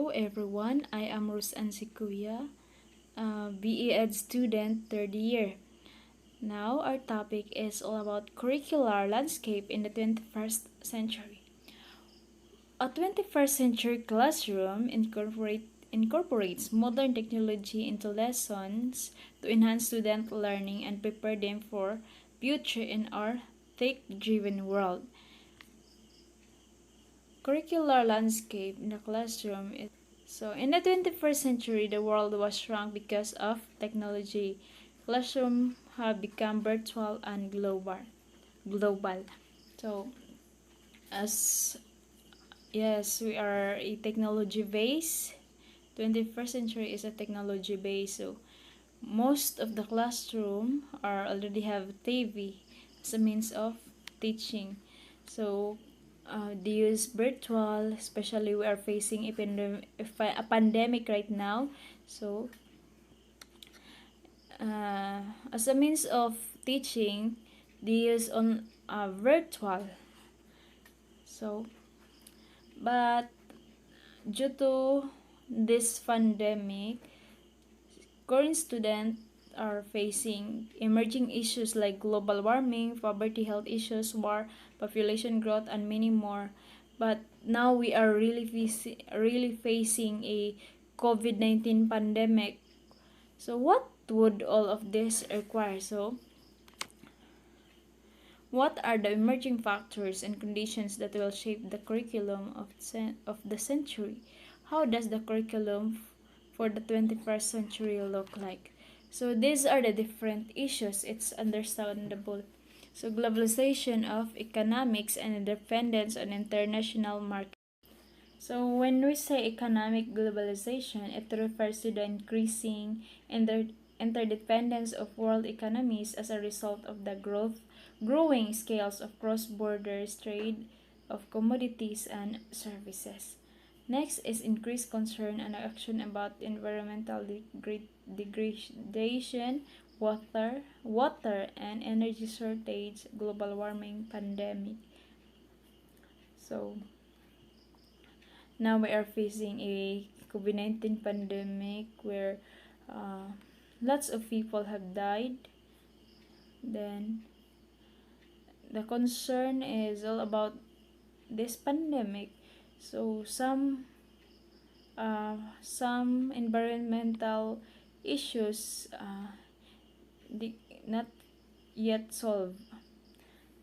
Hello everyone, I am Rus Ansikuya, BE Ed student third year. Now our topic is all about curricular landscape in the 21st century. A 21st century classroom incorporates modern technology into lessons to enhance student learning and prepare them for future in our tech-driven world. Curricular landscape in the classroom is so in the 21st century the world was shrunk because of technology. Classrooms have become virtual and global. So as yes, we are a technology base. 21st century is a technology base. So most of the classroom are already have TV as a means of teaching. So they use virtual, especially we are facing a pandemic right now. So as a means of teaching, they use on virtual. So but due to this pandemic, current students are facing emerging issues like global warming, poverty, health issues, war, population growth, and many more. But now we are really facing a COVID-19 pandemic. So what would all of this require? So what are the emerging factors and conditions that will shape the curriculum of the century? How does the curriculum for the 21st century look like? So these are the different issues. It's understandable. So globalization of economics and dependence on international markets. So when we say economic globalization, it refers to the increasing interdependence of world economies as a result of the growing scales of cross-border trade of commodities and services. Next is increased concern and action about environmental degradation, water and energy shortage, global warming, pandemic. So now we are facing a COVID-19 pandemic where lots of people have died. Then the concern is all about this pandemic. So some environmental issues not yet solved.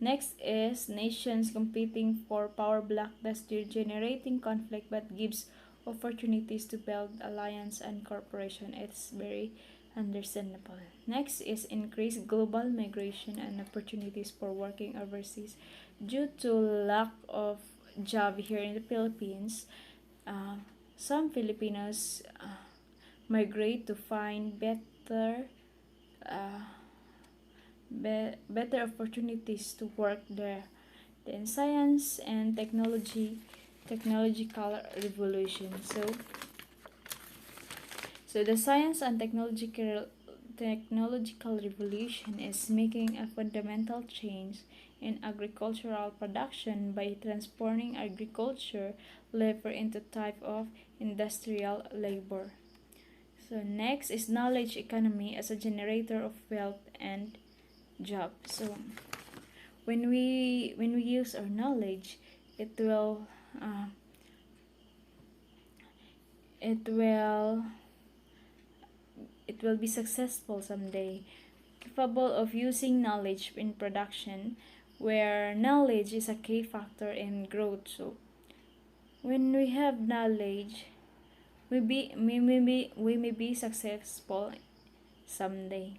Next is nations competing for power blockbuster generating conflict but gives opportunities to build alliance and cooperation. It's very understandable. Next is increased global migration and opportunities for working overseas. Due to lack of job here in the Philippines, some Filipinos migrate to find uh, better opportunities to work there. Then science and technological revolution. So the science and technological revolution is making a fundamental change in agricultural production by transforming agriculture labor into type of industrial labor. So next is knowledge economy as a generator of wealth and job. So when we use our knowledge, it will uh, it will it will be successful someday, capable of using knowledge in production, where knowledge is a key factor in growth. So when we have knowledge, we may be successful someday.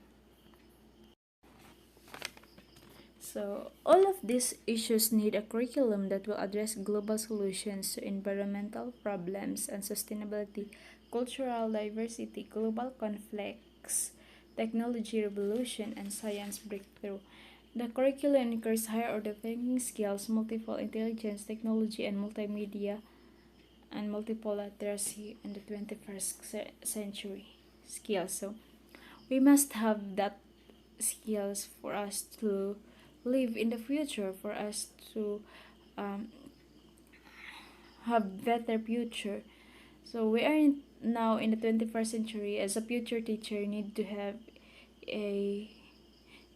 So all of these issues need a curriculum that will address global solutions to environmental problems and sustainability, cultural diversity, global conflicts, technology revolution, and science breakthrough. The curriculum encourages higher order thinking skills, multiple intelligence, technology, and multimedia, and multiple literacy in the 21st century skills. So we must have that skills for us to live in the future, for us to um, have better future. So now in the 21st century. As a future teacher, need to have a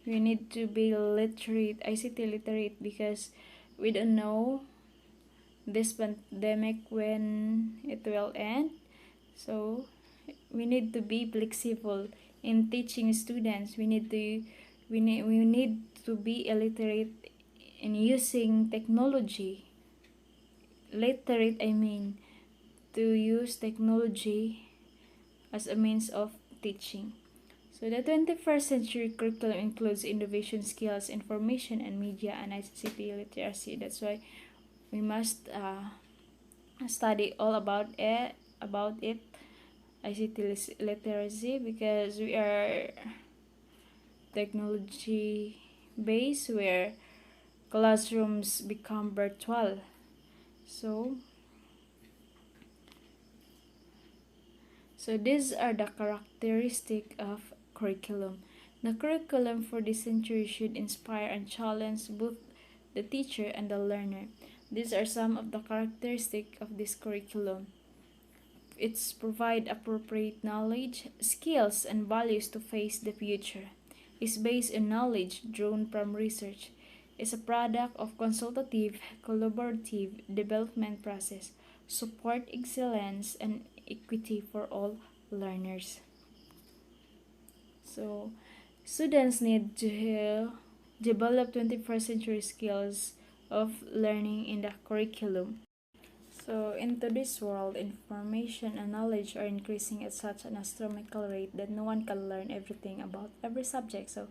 we need to be literate, ICT literate, because we don't know this pandemic when it will end. So we need to be flexible in teaching students. We need to be illiterate in using technology. Literate, I mean, to use technology as a means of teaching. So the 21st century curriculum includes innovation skills, information and media, and ICT literacy. That's why we must study all about it, ICT literacy, because we are technology based, where classrooms become virtual. So these are the characteristics of curriculum. The curriculum for this century should inspire and challenge both the teacher and the learner. These are some of the characteristics of this curriculum. It's provide appropriate knowledge, skills, and values to face the future. It's based on knowledge drawn from research. It's a product of consultative, collaborative development process, support excellence, and equity for all learners. So, students need to develop 21st century skills of learning in the curriculum. So, in today's world, information and knowledge are increasing at such an astronomical rate that no one can learn everything about every subject. So,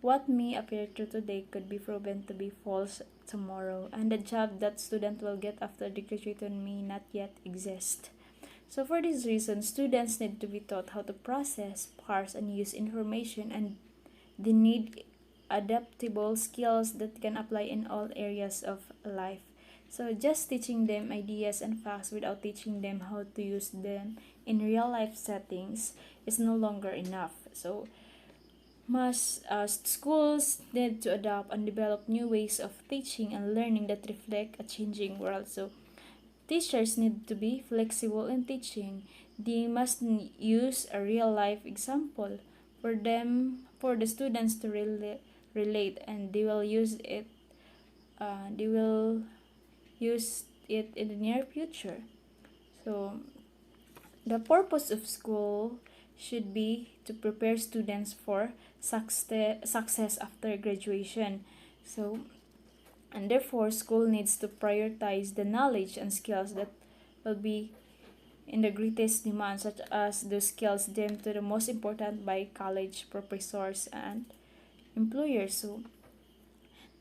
what may appear true today could be proven to be false tomorrow, and the job that student will get after the graduation may not yet exist. So, for this reason, students need to be taught how to process, parse, and use information, and they need adaptable skills that can apply in all areas of life. So just teaching them ideas and facts without teaching them how to use them in real life settings is no longer enough. So schools need to adopt and develop new ways of teaching and learning that reflect a changing world. So teachers need to be flexible in teaching. They must use a real life example for the students to relate, and they will use it. They will use it in the near future. So the purpose of school should be to prepare students for success after graduation. So, and therefore school needs to prioritize the knowledge and skills that will be in the greatest demand, such as the skills deemed to the most important by college professors and employers. So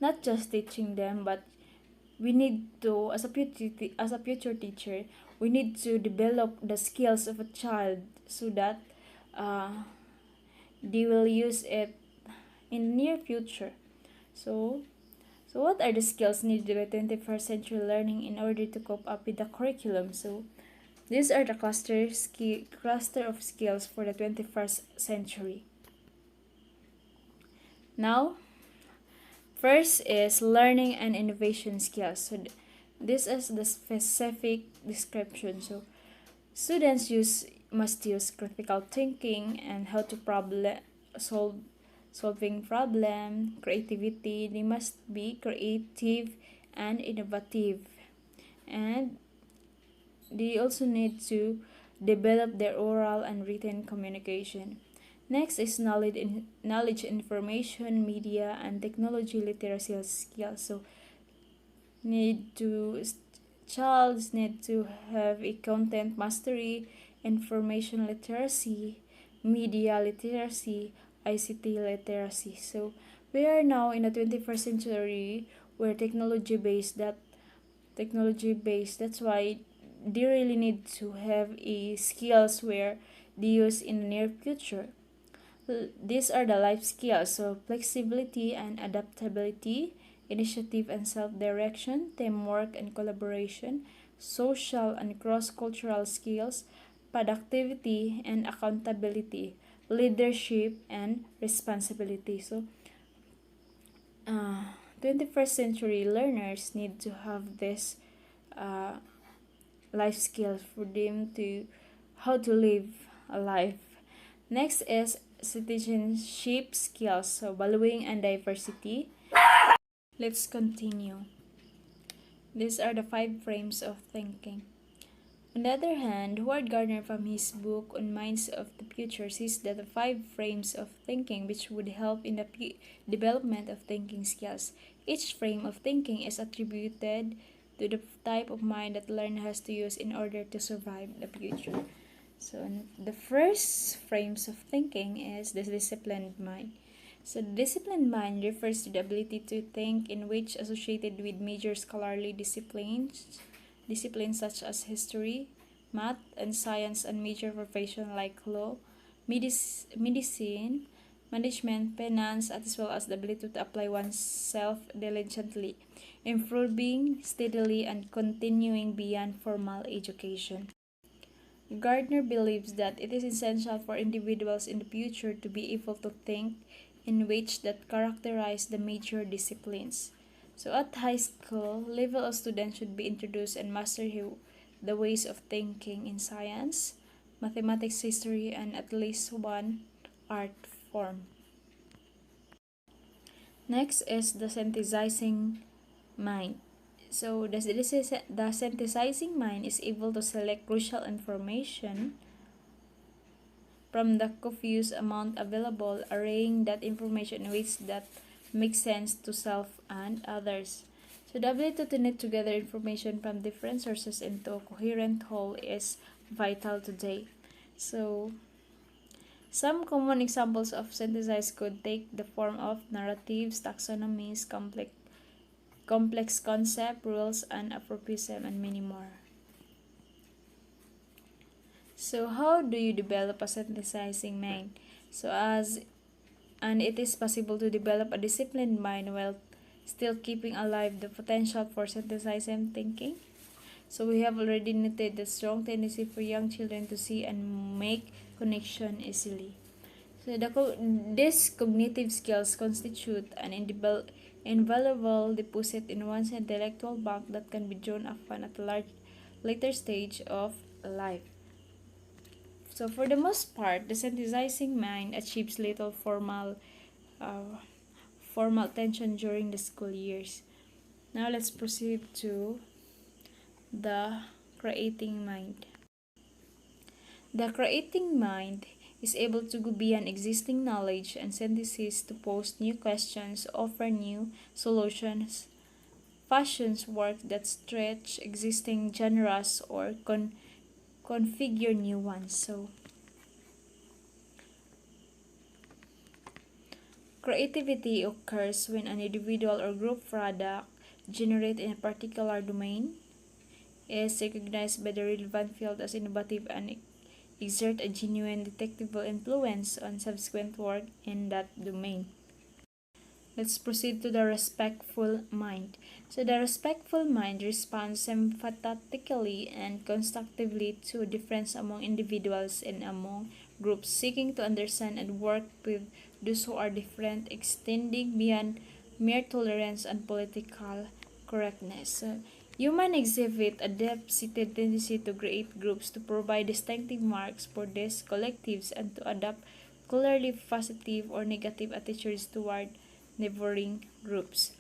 not just teaching them, but we need to, as a future teacher, we need to develop the skills of a child so that uh, they will use it in near future. So what are the skills needed by 21st century learning in order to cope up with the curriculum? So these are the cluster of skills for the 21st century. Now, first is learning and innovation skills. So this is the specific description. So students must use critical thinking and how to solving problem, creativity. They must be creative and innovative, and they also need to develop their oral and written communication. Next is knowledge, information, media, and technology literacy skills. So need to childs need to have a content mastery, information literacy, media literacy, ICT literacy. So we are now in the 21st century where technology based. That's why they really need to have a skills where they use in the near future. These are the life skills, so flexibility and adaptability, initiative and self-direction, teamwork and collaboration, social and cross-cultural skills, productivity and accountability, leadership and responsibility. So, 21st century learners need to have this uh, life skills for them to how to live a life. Next is citizenship skills, so valuing and diversity. Let's continue. These are the 5 frames of thinking. On the other hand, Howard Gardner from his book On Minds of the Future says that the 5 frames of thinking which would help in the development of thinking skills. Each frame of thinking is attributed to the type of mind that learner has to use in order to survive the future. So the first frames of thinking is the disciplined mind. So the disciplined mind refers to the ability to think in which associated with major scholarly disciplines such as history, math, and science, and major professions like law, medicine, management, finance, as well as the ability to apply oneself diligently, improving steadily and continuing beyond formal education. Gardner believes that it is essential for individuals in the future to be able to think in ways that characterize the major disciplines. So at high school level, a student should be introduced and master the ways of thinking in science, mathematics, history, and at least one art form. Next is the synthesizing mind. So the synthesizing mind is able to select crucial information from the confused amount available, arraying that information in ways that make sense to self and others. So the ability to knit together information from different sources into a coherent whole is vital today. So some common examples of synthesis could take the form of narratives, taxonomies, complex concept, rules, and aphorism, and many more. So how do you develop a synthesizing mind? And it is possible to develop a disciplined mind while still keeping alive the potential for synthesizing thinking. So we have already noted the strong tendency for young children to see and make connection easily. So these cognitive skills constitute an invaluable deposit in one's intellectual bank that can be drawn upon at a later stage of life. So for the most part, the synthesizing mind achieves little uh, formal attention during the school years. Now let's proceed to the creating mind. The creating mind is able to go beyond existing knowledge and synthesis to pose new questions, offer new solutions, fashions work that stretch existing genres or configure new ones. So creativity occurs when an individual or group product generated in a particular domain is recognized by the relevant field as innovative and exert a genuine detectable influence on subsequent work in that domain. Let's proceed to the respectful mind. So the respectful mind responds sympathetically and constructively to difference among individuals and among groups, seeking to understand and work with those who are different, extending beyond mere tolerance and political correctness. So, human exhibit a deep-seated tendency to create groups to provide distinctive marks for these collectives and to adopt clearly positive or negative attitudes toward neighboring groups.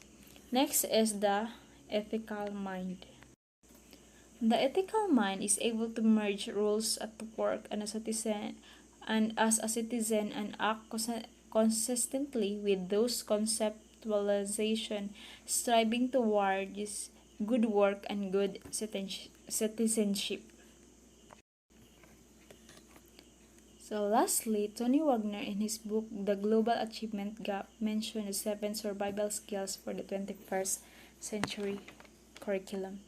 Next is the ethical mind. The ethical mind is able to merge rules at work and as a citizen and act consistently with those conceptualization, striving towards good work and good citizenship. So lastly, Tony Wagner in his book The Global Achievement Gap mentioned the 7 survival skills for the 21st century curriculum.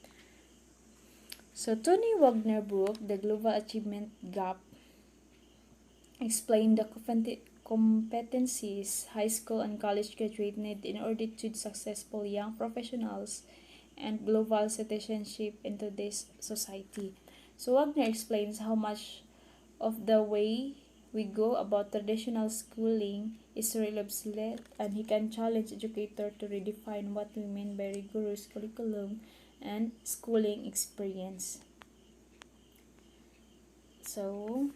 So Tony Wagner book The Global Achievement Gap explained the competencies high school and college graduates need in order to successful young professionals and global citizenship in today's society. So Wagner explains how much of the way we go about traditional schooling is really obsolete, and he can challenge educators to redefine what we mean by rigorous curriculum and schooling experience. So,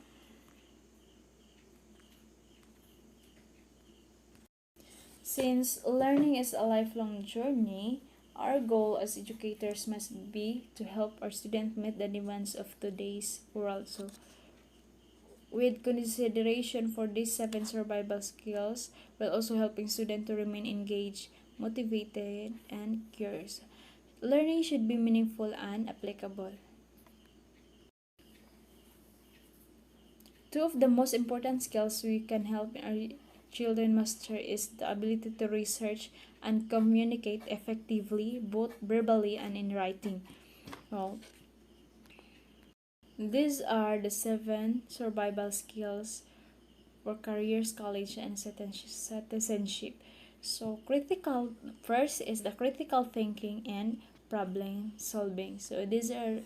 since learning is a lifelong journey, our goal as educators must be to help our students meet the demands of today's world. So, with consideration for these 7 survival skills, while also helping students to remain engaged, motivated, and curious. Learning should be meaningful and applicable. Two of the most important skills we can help our children master is the ability to research and communicate effectively, both verbally and in writing. Well, these are the 7 survival skills for careers, college, and citizenship. So, critical first is the critical thinking and problem solving. So, these are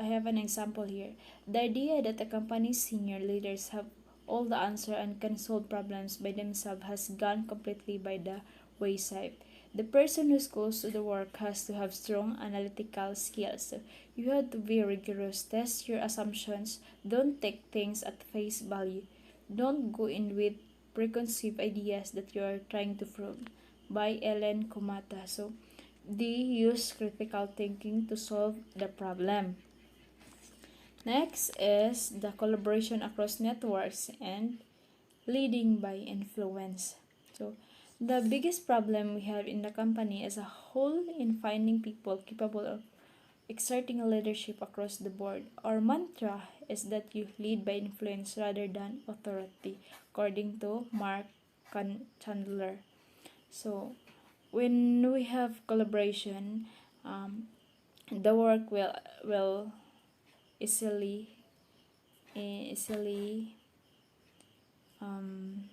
I have an example here. The idea that a company's senior leaders have all the answer and can solve problems by themselves has gone completely by the wayside. The person who's close to the work has to have strong analytical skills. So you have to be rigorous, test your assumptions, don't take things at face value. Don't go in with preconceived ideas that you are trying to prove. By Ellen Komata. So they use critical thinking to solve the problem. Next is the collaboration across networks and leading by influence. So, the biggest problem we have in the company as a whole in finding people capable of exerting leadership across the board. Our mantra is that you lead by influence rather than authority, according to Mark Chandler. So, when we have collaboration, the work will easily easily um,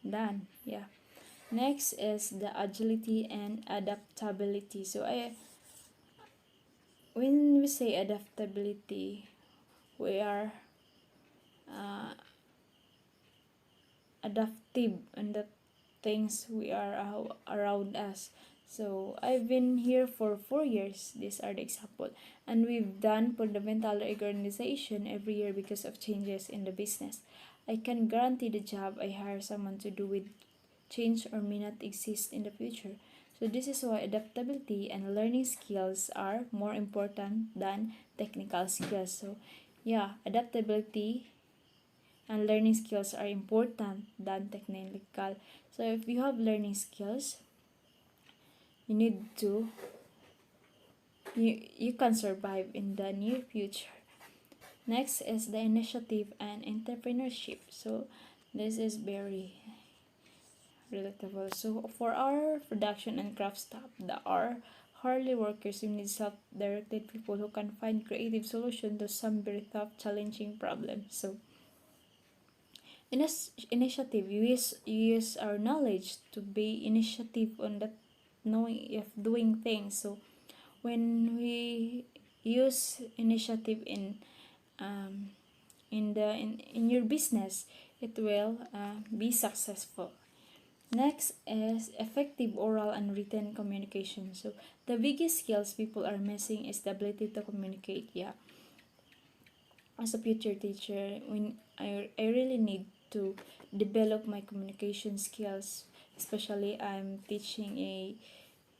done. Yeah. Next is the agility and adaptability. So when we say adaptability, we are uh, adaptive in the things we are around us. So I've been here for 4 years. These are the example, and we've done fundamental reorganization every year because of changes in the business. I can guarantee the job I hire someone to do with change or may not exist in the future. So this is why adaptability and learning skills are more important than technical skills. So yeah, adaptability and learning skills are important than technical. So if you have learning skills, you need to you can survive in the near future. Next is the initiative and entrepreneurship. So this is very relatable. So for our production and craft staff, the our hourly workers, we need self-directed people who can find creative solutions to some very tough, challenging problems. So in this initiative, you use our knowledge to be initiative on that knowing of doing things. So when we use initiative in your business, it will be successful. Next is effective oral and written communication. So the biggest skills people are missing is the ability to communicate. Yeah, as a future teacher, when I really need to develop my communication skills, especially I'm teaching a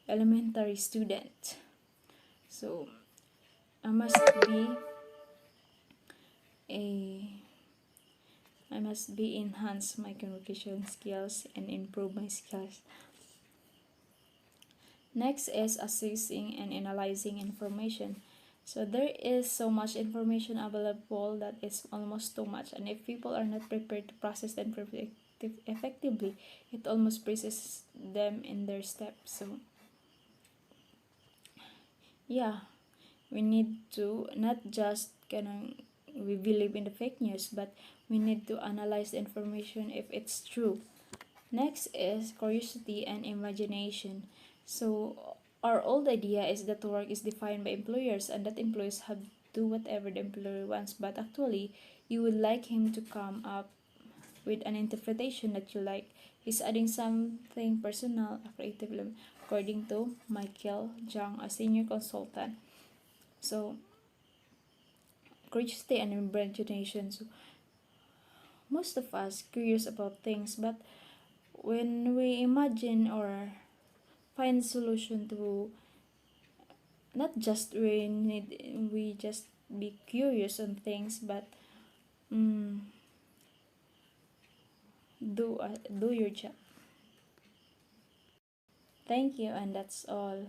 elementary student. So I must be a I must be enhance my communication skills and improve my skills. Next is assessing and analyzing information. So there is so much information available that is almost too much, and if people are not prepared to process the information effectively, it almost freezes them in their steps. So yeah, we need to not just we believe in the fake news, but we need to analyze the information if it's true. Next is curiosity and imagination. So our old idea is that work is defined by employers and that employees have to do whatever the employer wants, but actually you would like him to come up with an interpretation that you like. He's adding something personal, creative, according to Michael Jung, a senior consultant. So curiosity and imagination. So most of us curious about things, but when we imagine or find solution to, not just we just be curious on things, but mm, do your job. Thank you, and that's all.